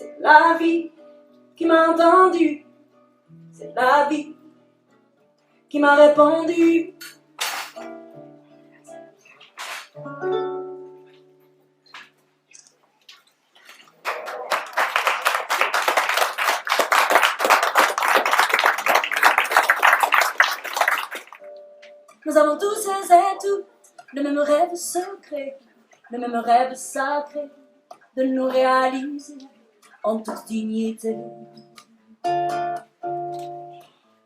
C'est la vie qui m'a entendu, c'est la vie qui m'a répondu. Nous avons tous et toutes le même rêve secret, le même rêve sacré de nous réaliser en toute dignité.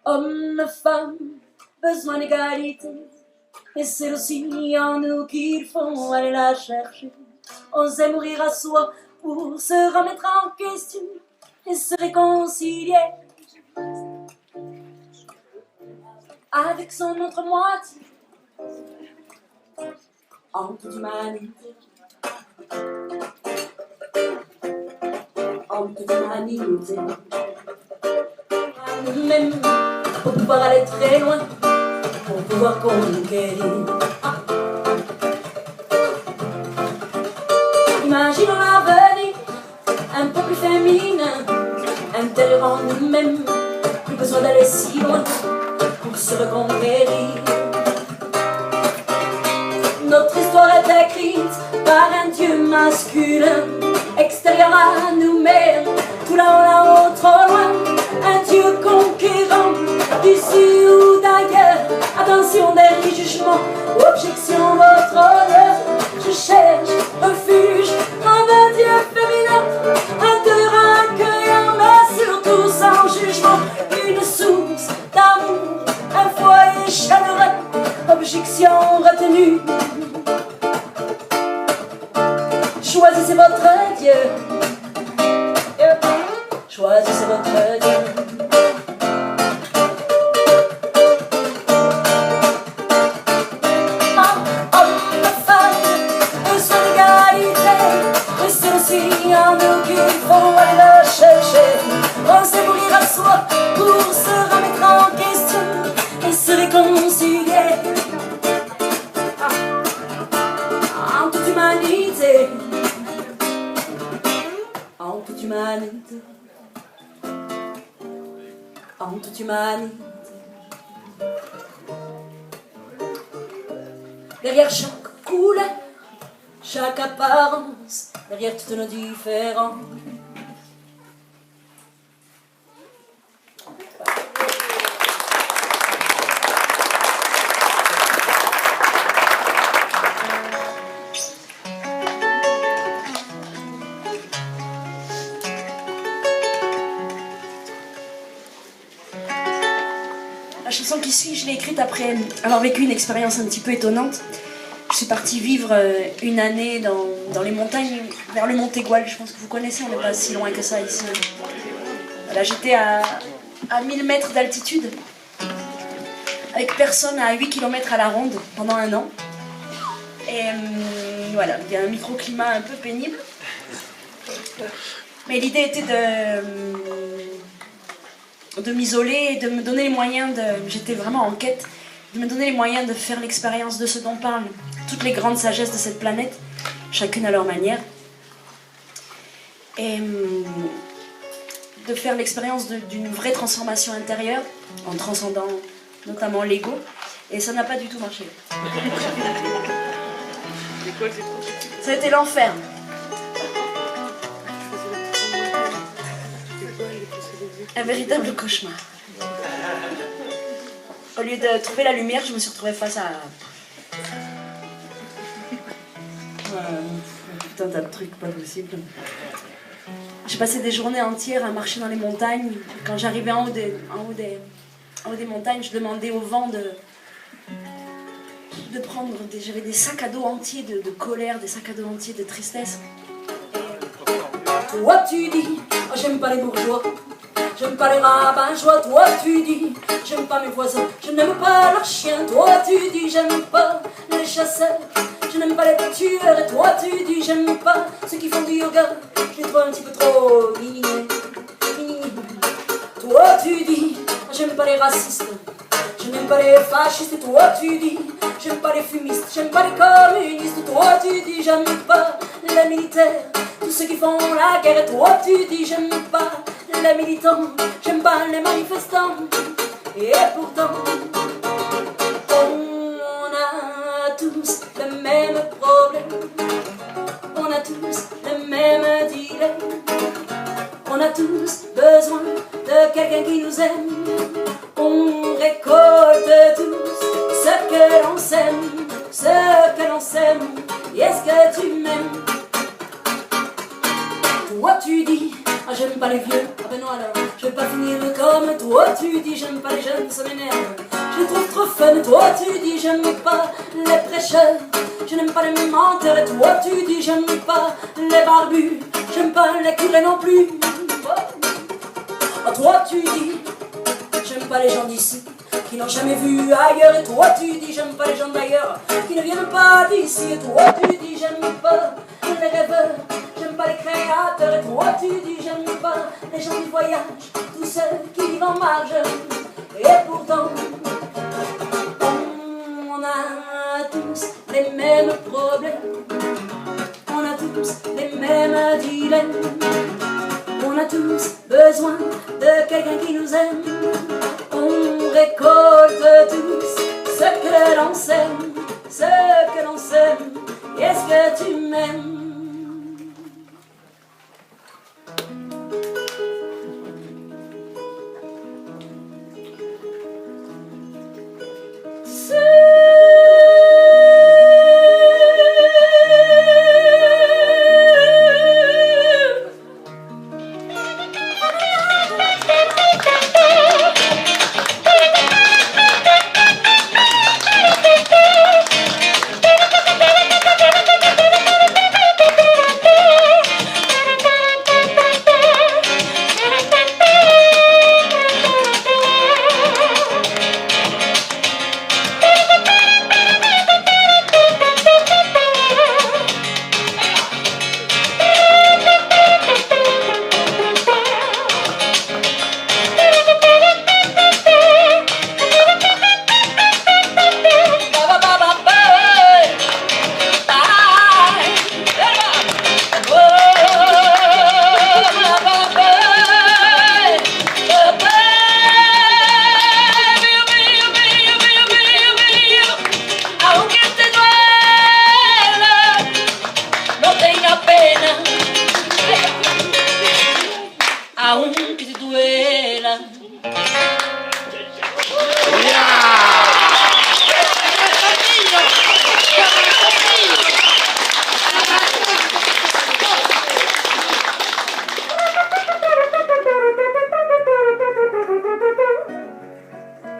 Hommes, femmes, besoin d'égalité, et c'est aussi en nous qu'il faut aller la chercher. Oser mourir à soi pour se remettre en question et se réconcilier avec son autre moitié en toute humanité. En toute humanité. Nous-mêmes, pour pouvoir aller très loin, pour pouvoir conquérir. Imaginons l'avenir un peu plus féminin, intérieur en nous-mêmes, plus besoin d'aller si loin pour se reconquérir. Notre histoire est écrite par un Dieu masculin, extérieur à nous-mêmes, tout là-haut, trop loin. Un Dieu conquérant, d'ici ou d'ailleurs. Attention des jugements, objection, votre honneur. Je cherche refuge en un Dieu féminin, un cœur accueillant, mais surtout sans jugement. Une source d'amour, un foyer chaleureux. Objection retenue. Choisissez votre Dieu. Choisissez votre Dieu. Homme, femme, besoin d'égalité, mais c'est aussi en nous qu'il faut aller la chercher. Oser mourir à soi pour se remettre en question et se réconcilier en toute humanité. En toute humanité. En toute humanité. Derrière chaque couleur, chaque apparence, derrière toutes nos différences. La chanson qui suit, je l'ai écrite après avoir vécu une expérience un petit peu étonnante. Je suis partie vivre une année dans les montagnes, vers le Montégoal. Je pense que vous connaissez, on n'est pas si loin que ça ici. Voilà, j'étais à 1000 mètres d'altitude, avec personne à 8 km à la ronde pendant un an. Et voilà, il y a un microclimat un peu pénible. Mais l'idée était de m'isoler et de me donner les moyens j'étais vraiment en quête, de me donner les moyens de faire l'expérience de ce dont parlent toutes les grandes sagesses de cette planète, chacune à leur manière. Et de faire l'expérience d'une vraie transformation intérieure, en transcendant notamment l'ego. Et ça n'a pas du tout marché. Ça a été l'enfer. Un véritable cauchemar. Au lieu de trouver la lumière, je me suis retrouvée face à tout un tas de trucs pas possibles. J'ai passé des journées entières à marcher dans les montagnes. Quand j'arrivais en haut des montagnes, je demandais au vent de prendre j'avais des sacs à dos entiers de colère, des sacs à dos entiers de tristesse. Toi tu dis, oh, j'aime pas les bourgeois, j'aime pas les rabat-joie. Toi tu dis, j'aime pas mes voisins, je n'aime pas leurs chiens. Toi tu dis, j'aime pas les chasseurs, je n'aime pas les tueurs. Et toi tu dis, j'aime pas ceux qui font du yoga, je les trouve un petit peu trop mignons. Toi tu dis, j'aime pas les racistes, je n'aime pas pas les fascistes, toi tu dis. J'aime pas les fumistes, j'aime pas les communistes, toi tu dis. J'aime pas les militaires, tous ceux qui font la guerre, et toi tu dis. J'aime pas les militants, j'aime pas les manifestants. Et pourtant, on a tous le même problème. On a tous le même dilemme. On a tous besoin de quelqu'un qui nous aime. On récolte tous ce que l'on sème, ce que l'on sème. Est-ce que tu m'aimes? Toi tu dis, ah j'aime pas les vieux, ah ben non alors, je vais pas finir comme toi tu dis. J'aime pas les jeunes, ça m'énerve, je les trouve trop fun. Toi tu dis, j'aime pas les prêcheurs, je n'aime pas les menteurs. Et toi tu dis, j'aime pas les barbus, j'aime pas les curés non plus. Oh, toi tu dis, j'aime pas les gens d'ici, qui n'ont jamais vu ailleurs. Et toi tu dis, j'aime pas les gens d'ailleurs, qui ne viennent pas d'ici. Et toi tu dis, j'aime pas les rêveurs, j'aime pas les créateurs. Et toi tu dis, j'aime pas les gens du voyage, tous ceux qui vivent en marge. Et pourtant, on a tous les mêmes problèmes. On a tous les mêmes dilemmes. On a tous besoin de quelqu'un qui nous aime. On récolte tous ce que l'on sème, ce que l'on sème. Est-ce que tu m'aimes?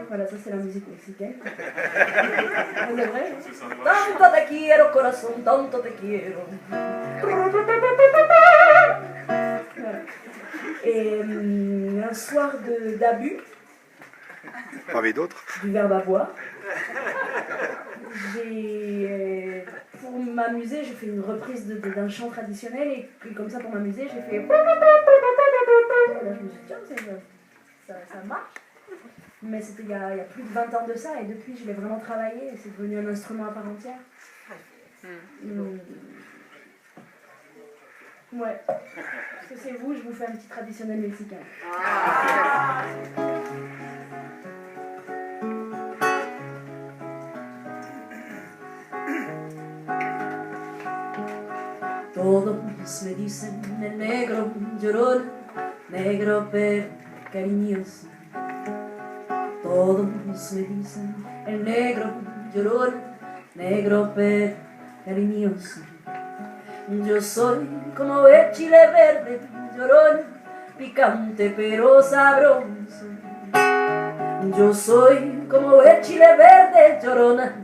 Voilà, ça c'est la musique mexicaine. C'est vrai? Tanto te quiero, corazón, tanto te quiero. Voilà. Et un soir d'abus, Parmi d'autres. du verbe avoir, pour m'amuser, j'ai fait une reprise d'un chant traditionnel et comme ça pour m'amuser, j'ai fait. Et là, je me suis dit, tiens, ça marche. Mais c'était il y a plus de 20 ans de ça et depuis je l'ai vraiment travaillé et c'est devenu un instrument à part entière. Ouais. Parce que c'est vous, je vous fais un petit traditionnel mexicain. Todos me dicen el negro llorón, negro pero cariñoso. Todos me dicen el negro llorón, negro pero cariñoso. Yo soy como el chile verde, llorón, picante pero sabroso. Yo soy como el chile verde, llorona,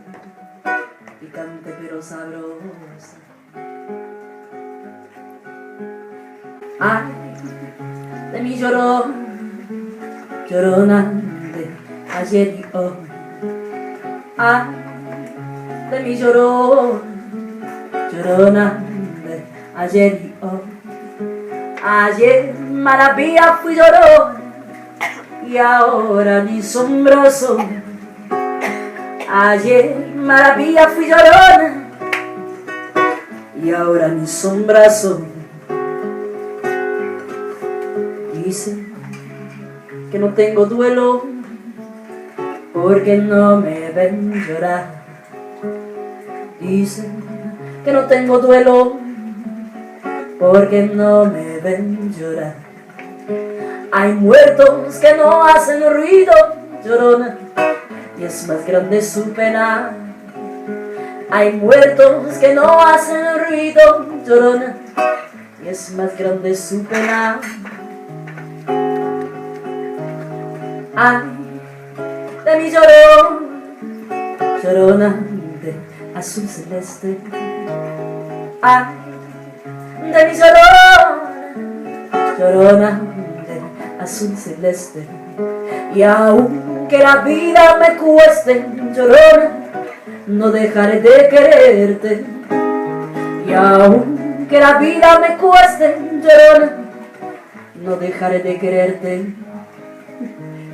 picante pero sabrosa. Ay, de mi llorón, llorona de ayer y hoy. Ay, de mi llorón, llorona de ayer y hoy. Ayer maravilla fui llorón y ahora mi sombra soy. Ayer maravilla fui llorona y ahora mi sombra soy. Dicen que no tengo duelo porque no me ven llorar. Dicen que no tengo duelo porque no me ven llorar. Hay muertos que no hacen ruido, llorona, y es más grande su pena. Hay muertos que no hacen ruido, llorona, y es más grande su pena. Ay, de mi llorona de azul celeste. Ay, de mi llorona de azul celeste. Y aunque la vida me cueste, llorona, no dejaré de quererte. Y aunque la vida me cueste, llorona, no dejaré de quererte.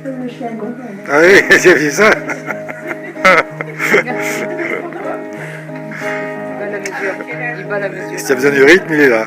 Je suis incontente. Ah oui, j'ai vu ça. Il bat la mesure. Si tu as besoin du rythme, il est là.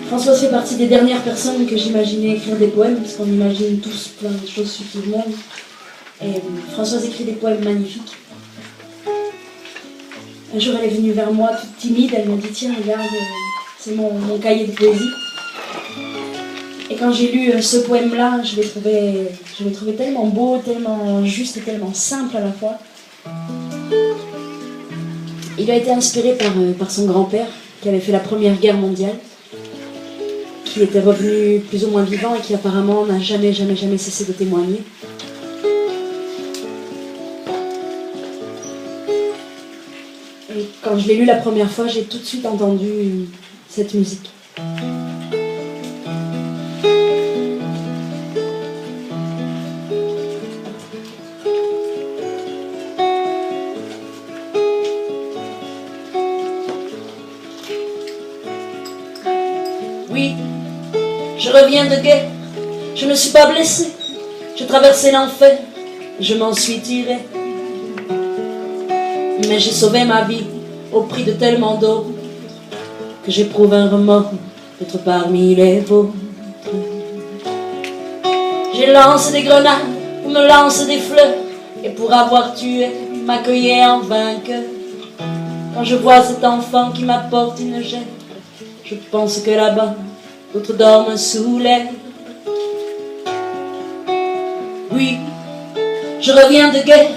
Françoise fait partie des dernières personnes que j'imaginais écrire des poèmes, parce qu'on imagine tous plein de choses sur tout le monde. Et Françoise écrit des poèmes magnifiques. Un jour, elle est venue vers moi, toute timide, elle m'a dit « Tiens, regarde, c'est mon cahier de poésie ». Et quand j'ai lu ce poème-là, je l'ai trouvé tellement beau, tellement juste et tellement simple à la fois. Il a été inspiré par son grand-père, qui avait fait la Première Guerre mondiale, qui était revenu plus ou moins vivant et qui apparemment n'a jamais cessé de témoigner. Et quand je l'ai lu la première fois, j'ai tout de suite entendu cette musique. Oui, je reviens de guerre, je ne suis pas blessé, je traversais l'enfer, je m'en suis tiré. Mais j'ai sauvé ma vie au prix de tellement d'autres que j'éprouve un remords d'être parmi les vôtres. J'ai lancé des grenades pour me lancer des fleurs et pour avoir tué m'accueillir en vainqueur. Quand je vois cet enfant qui m'apporte une gêne, je pense que là-bas, d'autres dorment sous l'air. Oui, je reviens de guerre,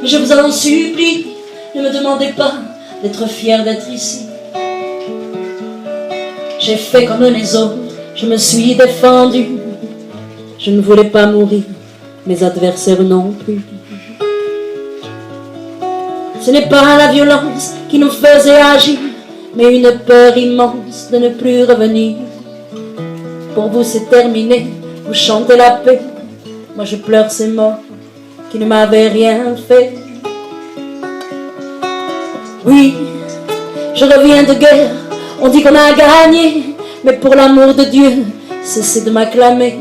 mais je vous en supplie, ne me demandez pas d'être fier d'être ici. J'ai fait comme les autres, je me suis défendu. Je ne voulais pas mourir, mes adversaires non plus. Ce n'est pas la violence qui nous faisait agir, mais une peur immense de ne plus revenir. Pour vous c'est terminé, vous chantez la paix, moi je pleure ces morts qui ne m'avaient rien fait. Oui, je reviens de guerre, on dit qu'on a gagné, mais pour l'amour de Dieu, cessez de m'acclamer.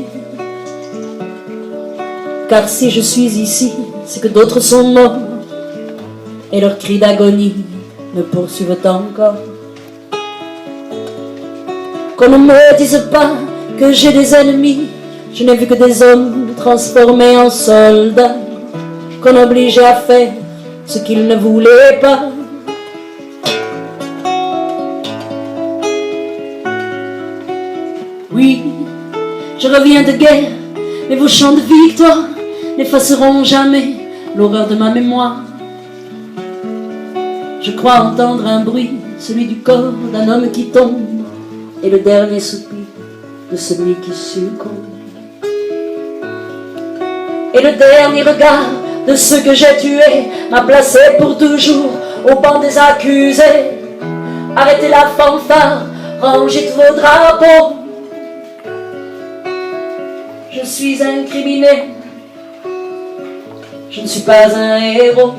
Car si je suis ici, c'est que d'autres sont morts, et leurs cris d'agonie me poursuivent encore. Qu'on ne me dise pas que j'ai des ennemis, je n'ai vu que des hommes transformés en soldats, qu'on obligeait à faire ce qu'ils ne voulaient pas. Oui, je reviens de guerre, mais vos chants de victoire n'effaceront jamais l'horreur de ma mémoire. Je crois entendre un bruit, celui du corps d'un homme qui tombe, et le dernier soupir de celui qui succombe. Et le dernier regard de ceux que j'ai tués m'a placé pour toujours au banc des accusés. Arrêtez la fanfare, rangez tous vos drapeaux. Je suis incriminé, je ne suis pas un héros.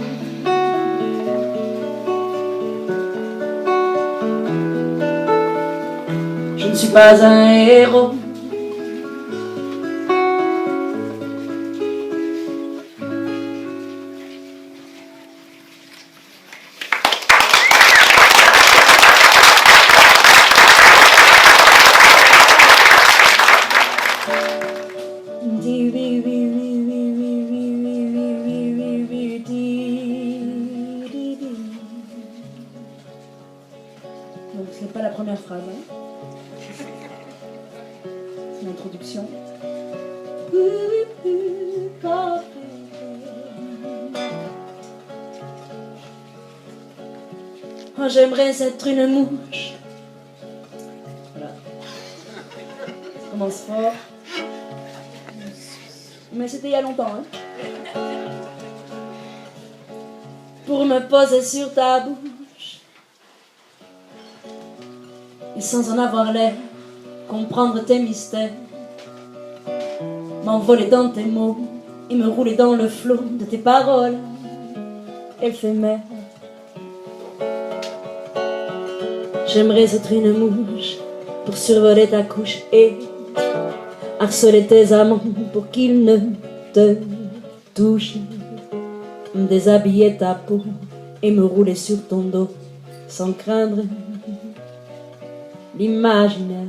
Je ne suis pas un héros. Donc ce n'est pas la première phrase, hein. C'est l'introduction. Oh, j'aimerais être une mouche. Voilà. Ça commence fort. Mais c'était il y a longtemps, hein. Pour me poser sur ta bouche et sans en avoir l'air, comprendre tes mystères, m'envoler dans tes mots et me rouler dans le flot de tes paroles éphémères. J'aimerais être une mouche pour survoler ta couche et harceler tes amants pour qu'ils ne te touchent, déshabiller ta peau et me rouler sur ton dos sans craindre l'imaginaire.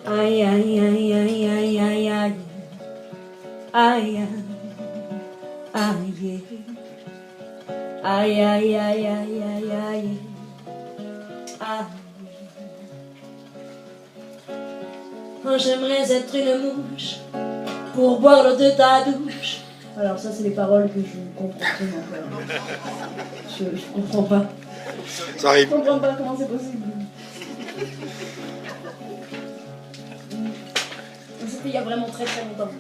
Aïe aïe aïe aïe aïe aïe aïe aïe aïe aïe aïe aïe aïe aïe aïe aïe. Oh, j'aimerais être une mouche pour boire l'eau de ta douche. Alors ça c'est les paroles que je comprends vraiment pas. Je comprends pas. Ça arrive. Je comprends pas comment c'est possible. C'était il y a vraiment très très longtemps.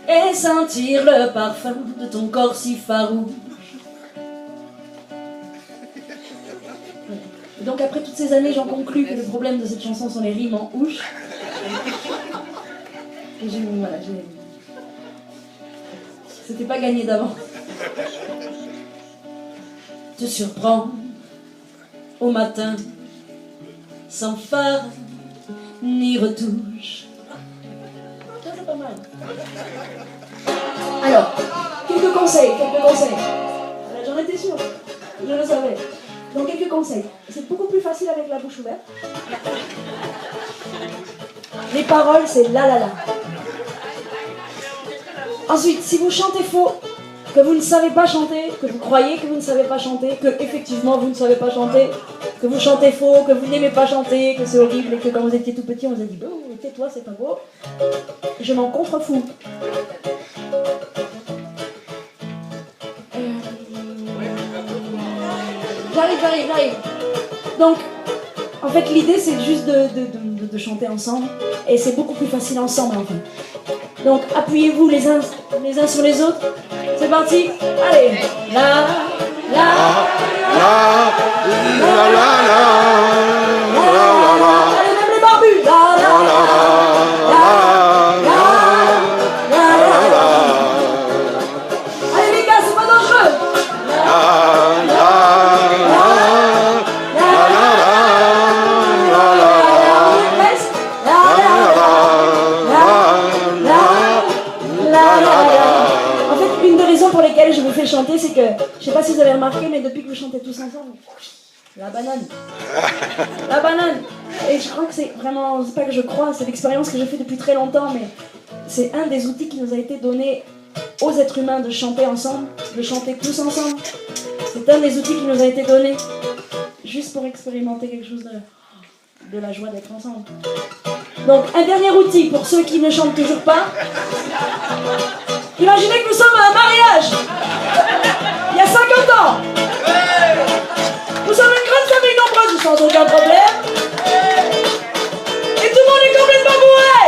Et sentir le parfum de ton corps si farouche. Et donc après toutes ces années, j'en conclus que le problème de cette chanson sont les rimes en ouche. Et voilà, c'était pas gagné d'avance. Te surprends au matin, sans phare ni retouche. Ça c'est pas mal. Alors, quelques conseils. J'en étais sûre, je le savais. Donc quelques conseils. C'est beaucoup plus facile avec la bouche ouverte. Les paroles, c'est la la la. Ensuite, si vous chantez faux, que vous ne savez pas chanter, que vous croyez que vous ne savez pas chanter, que effectivement vous ne savez pas chanter, que vous chantez faux, que vous n'aimez pas chanter, que c'est horrible et que quand vous étiez tout petit, on vous a dit « Oh, tais-toi, c'est pas beau », je m'en contrefous. J'arrive. Donc, en fait, l'idée, c'est juste de chanter ensemble. Et c'est beaucoup plus facile ensemble, en fait. Donc, appuyez-vous les uns sur les autres. C'est parti. Allez. La. Allez, même les barbus. sais pas si vous avez remarqué, mais depuis que vous chantez tous ensemble, la banane. La banane. Et je crois que c'est vraiment, c'est pas que je crois, c'est l'expérience que j'ai fait depuis très longtemps, mais c'est un des outils qui nous a été donné aux êtres humains de chanter ensemble, de chanter tous ensemble. C'est un des outils qui nous a été donné juste pour expérimenter quelque chose de la joie d'être ensemble. Donc, un dernier outil pour ceux qui ne chantent toujours pas. Imaginez que nous sommes à un mariage. Il y a 50 ans. Nous sommes une grande famille nombreuse, sans aucun problème. Et tout le monde est complètement bourré.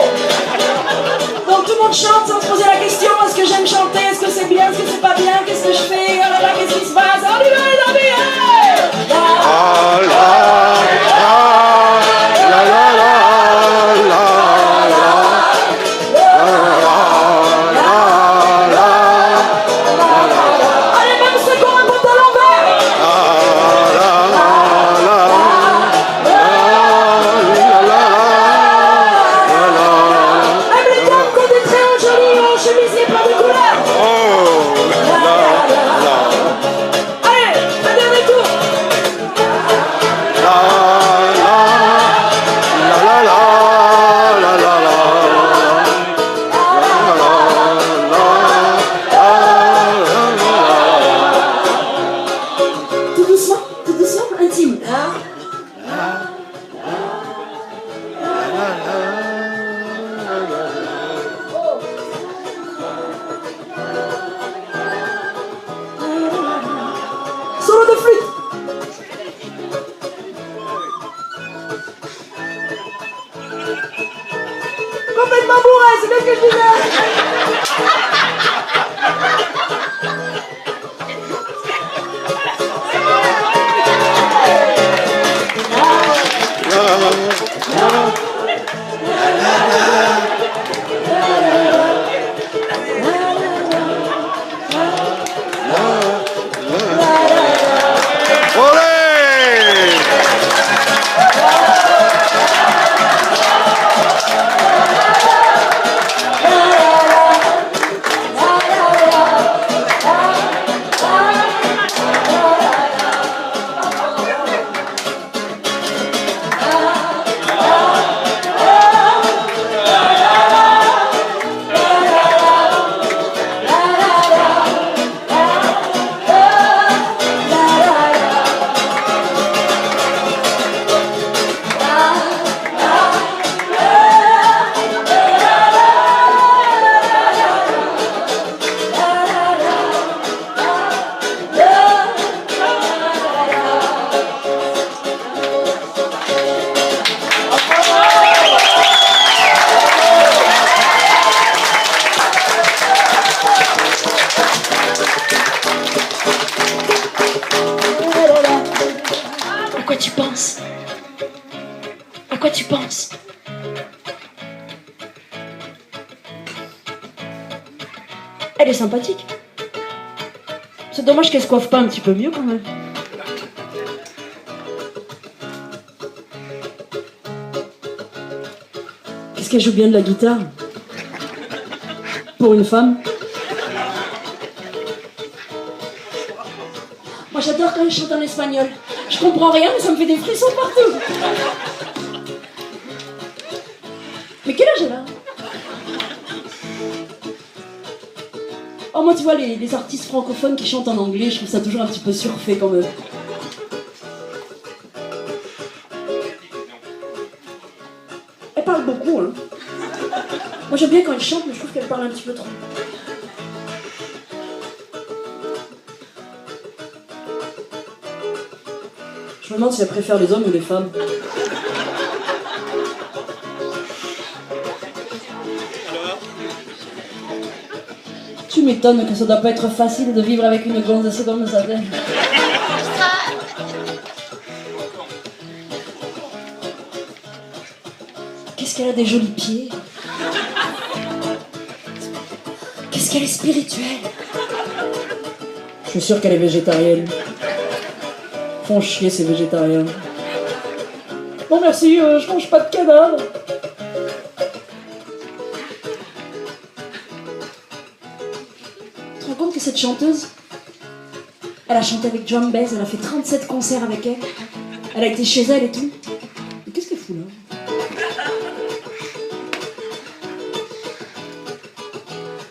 Donc tout le monde chante sans se poser la question, est-ce que j'aime chanter, est-ce que c'est bien, est-ce que c'est pas bien, qu'est-ce que je fais, oh là là, qu'est-ce qui se passe, oh là là, les amis, hey Ah la la la la la la. Allez, même ceux qui ont un pantalon vert. Même les dames qui ont des très jolis chemisiers plein de couleurs. Allez, un dernier tour. Tout doucement, intime. Solo de flûte. Complètement bourré, c'est bien ce que je disais. Olé! À quoi tu penses? À quoi tu penses? Elle est sympathique. C'est dommage qu'elle se coiffe pas un petit peu mieux quand même. Qu'est-ce qu'elle joue bien de la guitare? Pour une femme. Moi j'adore quand elle chante en espagnol. Je comprends rien mais ça me fait des frissons partout. Mais quel âge elle a? Oh moi tu vois les artistes francophones qui chantent en anglais, je trouve ça toujours un petit peu surfait quand même. Elle parle beaucoup hein. Moi j'aime bien quand elle chante mais je trouve qu'elle parle un petit peu trop. Je me demande si elle préfère les hommes ou les femmes. Tu m'étonnes que ça doit pas être facile de vivre avec une gonzesse comme ça. Qu'est-ce qu'elle a des jolis pieds. Qu'est-ce qu'elle est spirituelle. Je suis sûr qu'elle est végétarienne. Font chier ces végétariens. Bon merci, je mange pas de cadavre. Tu te rends compte que cette chanteuse, Elle a chanté avec John Baez, elle a fait 37 concerts avec elle. Elle a été chez elle et tout. Mais qu'est-ce qu'elle fout là?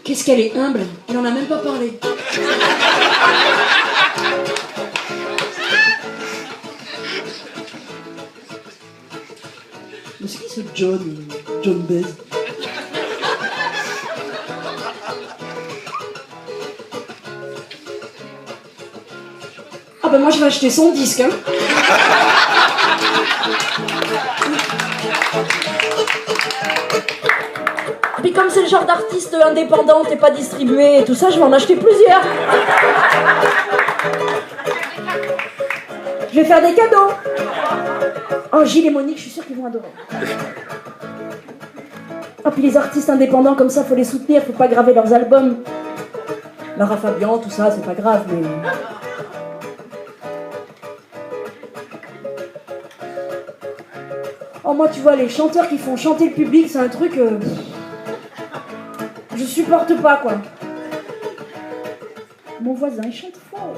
Qu'est-ce qu'elle est humble, elle en a même pas parlé. Mais c'est qui ce John Baez? Ah ben moi je vais acheter son disque, hein. Puis comme c'est le genre d'artiste indépendante et pas distribué et tout ça, je vais en acheter plusieurs. Je vais faire des cadeaux. Oh, Gilles et Monique, je suis sûre qu'ils vont adorer. Ah, puis les artistes indépendants comme ça, faut les soutenir, faut pas graver leurs albums. Lara Fabian, tout ça, c'est pas grave, mais... Oh, moi, tu vois, les chanteurs qui font chanter le public, c'est un truc... Je supporte pas, quoi. Mon voisin, il chante fort.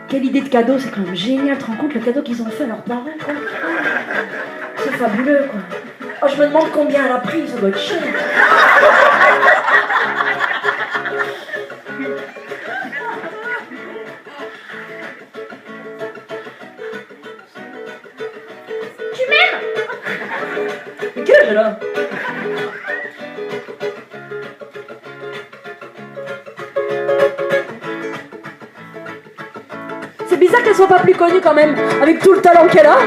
Quelle idée de cadeau, c'est quand même génial. Tu te rends compte le cadeau qu'ils ont fait à leurs parents, quoi. C'est fabuleux, quoi. Oh, je me demande combien elle a pris, ça doit être cher. Tu m'aimes? Mais quel âge elle a? C'est bizarre qu'elle soit pas plus connue quand même, avec tout le talent qu'elle a.